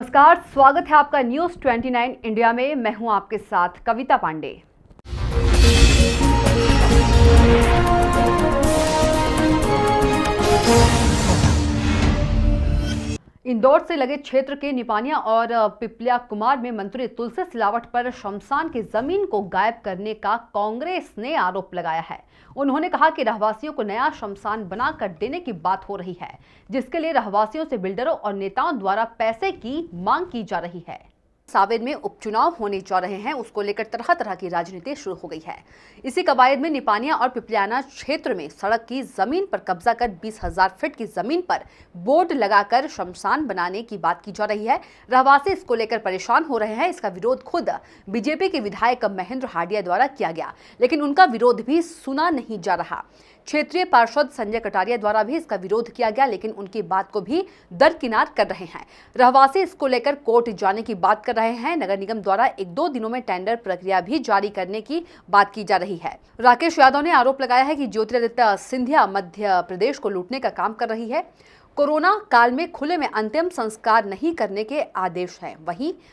नमस्कार, स्वागत है आपका न्यूज़ 29 इंडिया में। मैं हूं आपके साथ कविता पांडे। इंदौर से लगे क्षेत्र के निपानिया और पिपलिया कुमार में मंत्री तुलसी सिलावट पर शमशान की जमीन को गायब करने का कांग्रेस ने आरोप लगाया है। उन्होंने कहा कि रहवासियों को नया शमशान बनाकर देने की बात हो रही है, जिसके लिए रहवासियों से बिल्डरों और नेताओं द्वारा पैसे की मांग की जा रही है। सावेर में उपचुनाव होने जा रहे हैं, उसको लेकर तरह तरह की राजनीति शुरू हो गई है। इसी कवायद में निपानिया और पिपलियाना क्षेत्र में सड़क की जमीन पर कब्जा कर 20,000 फीट की जमीन पर बोर्ड लगाकर शमशान बनाने की बात की जा रही है। रहवासी इसको लेकर परेशान हो रहे हैं। इसका विरोध खुद बीजेपी के विधायक महेंद्र हाडिया द्वारा किया गया, लेकिन उनका विरोध भी सुना नहीं जा रहा। क्षेत्रीय पार्षद संजय कटारिया द्वारा भी इसका विरोध किया गया, लेकिन उनकी बात को भी दरकिनार कर रहे हैं। रहवासी इसको लेकर कोर्ट जाने की बात कर रहे हैं। नगर निगम द्वारा 1-2 दिनों में टेंडर प्रक्रिया भी जारी करने की बात की जा रही है। राकेश यादव ने आरोप लगाया है कि ज्योतिरादित्य सिंधिया मध्य प्रदेश को लूटने का काम कर रही है। कोरोना काल में खुले में अंतिम संस्कार नहीं करने के आदेश हैं।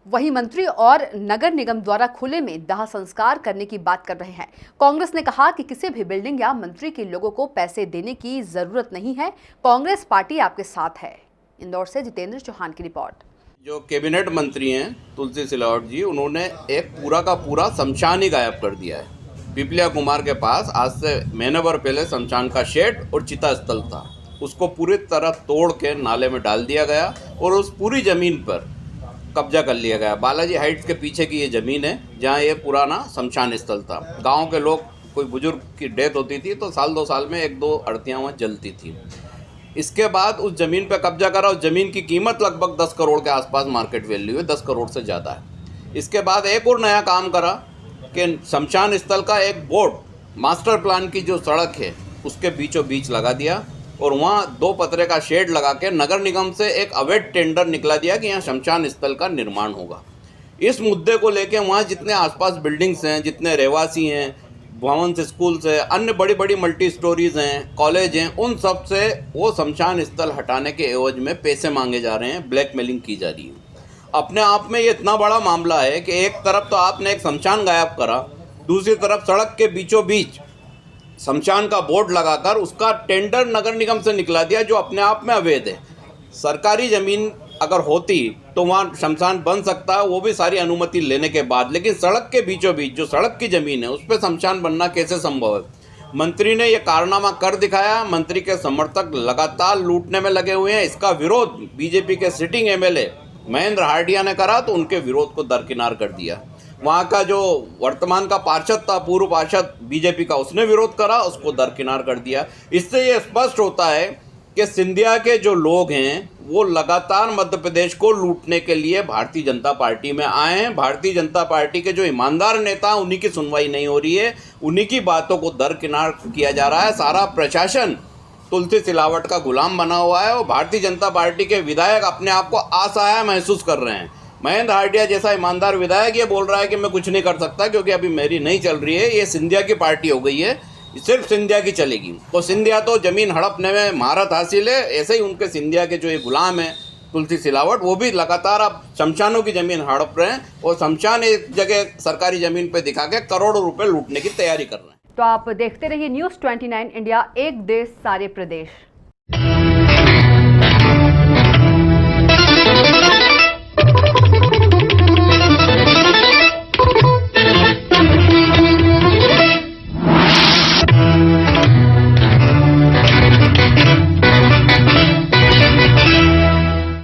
वहीं मंत्री और नगर निगम द्वारा खुले में दाह संस्कार करने की बात कर रहे हैं। कांग्रेस ने कहा कि किसी भी बिल्डिंग या मंत्री के लोगों को पैसे देने की जरूरत नहीं है। कांग्रेस पार्टी आपके साथ है। इंदौर से जितेंद्र चौहान की रिपोर्ट। जो कैबिनेट मंत्री हैं तुलसी सिलावट जी, उन्होंने एक पूरा का पूरा शमशान ही गायब कर दिया है। पिपलिया कुमार के पास आज से महीने भर पहले शमशान का शेड और चिता स्थल था, उसको पूरी तरह तोड़ के नाले में डाल दिया गया और उस पूरी ज़मीन पर कब्जा कर लिया गया। बालाजी हाइट्स के पीछे की ये ज़मीन है जहाँ ये पुराना शमशान स्थल था। गांव के लोग, कोई बुजुर्ग की डेथ होती थी तो साल 2 साल में 1-2 अर्थियाँ वहाँ जलती थी। इसके बाद उस ज़मीन पर कब्जा करा। उस ज़मीन की कीमत लगभग 10 करोड़ के आसपास मार्केट वैल्यू है, 10 करोड़ से ज़्यादा है। इसके बाद एक और नया काम करा कि शमशान स्थल का एक बोर्ड मास्टर प्लान की जो सड़क है उसके बीचों बीच लगा दिया और वहाँ 2 पतरे का शेड लगा के नगर निगम से एक अवैध टेंडर निकला दिया कि यहाँ शमशान स्थल का निर्माण होगा। इस मुद्दे को लेके वहाँ जितने आसपास बिल्डिंग्स हैं, जितने रहवासी हैं, भवंस, स्कूल्स हैं, अन्य बड़ी बड़ी मल्टी स्टोरीज हैं, कॉलेज हैं, उन सब से वो शमशान स्थल हटाने के एवज में पैसे मांगे जा रहे हैं, ब्लैकमेलिंग की जा रही है। अपने आप में ये इतना बड़ा मामला है कि एक तरफ तो आपने एक शमशान गायब करा, दूसरी तरफ सड़क के बीचों बीच शमशान का बोर्ड लगाकर उसका टेंडर नगर निगम से निकला दिया, जो अपने आप में अवैध है। सरकारी ज़मीन अगर होती तो वहाँ शमशान बन सकता है, वो भी सारी अनुमति लेने के बाद, लेकिन सड़क के बीचों बीच जो सड़क की ज़मीन है उस पर शमशान बनना कैसे संभव है। मंत्री ने ये कारनामा कर दिखाया। मंत्री के समर्थक लगातार लूटने में लगे हुए हैं। इसका विरोध बीजेपी के सिटिंग एमएलए महेंद्र हाडिया ने करा तो उनके विरोध को दरकिनार कर दिया। वहाँ का जो वर्तमान का पार्षद था, पूर्व पार्षद बीजेपी का, उसने विरोध करा, उसको दरकिनार कर दिया। इससे ये स्पष्ट होता है कि सिंधिया के जो लोग हैं वो लगातार मध्य प्रदेश को लूटने के लिए भारतीय जनता पार्टी में आए हैं। भारतीय जनता पार्टी के जो ईमानदार नेता हैं उन्हीं की सुनवाई नहीं हो रही है, उन्हीं की बातों को दरकिनार किया जा रहा है। सारा प्रशासन तुलसी सिलावट का गुलाम बना हुआ है और भारतीय जनता पार्टी के विधायक अपने आप को असहाय महसूस कर रहे हैं। महेंद्र हाडिया जैसा ईमानदार विधायक ये बोल रहा है कि मैं कुछ नहीं कर सकता क्योंकि अभी मेरी नहीं चल रही है, ये सिंधिया की पार्टी हो गई है, सिर्फ सिंधिया की चलेगी। तो सिंधिया तो जमीन हड़पने में महारत हासिल है, ऐसे ही उनके सिंधिया के जो ये गुलाम है तुलसी सिलावट, वो भी लगातार अब शमशानों की ज़मीन हड़प रहे हैं और शमशान एक जगह सरकारी ज़मीन पर दिखा के करोड़ों रुपये लूटने की तैयारी कर रहे हैं। तो आप देखते रहिए न्यूज़ 29 इंडिया, एक देश सारे प्रदेश।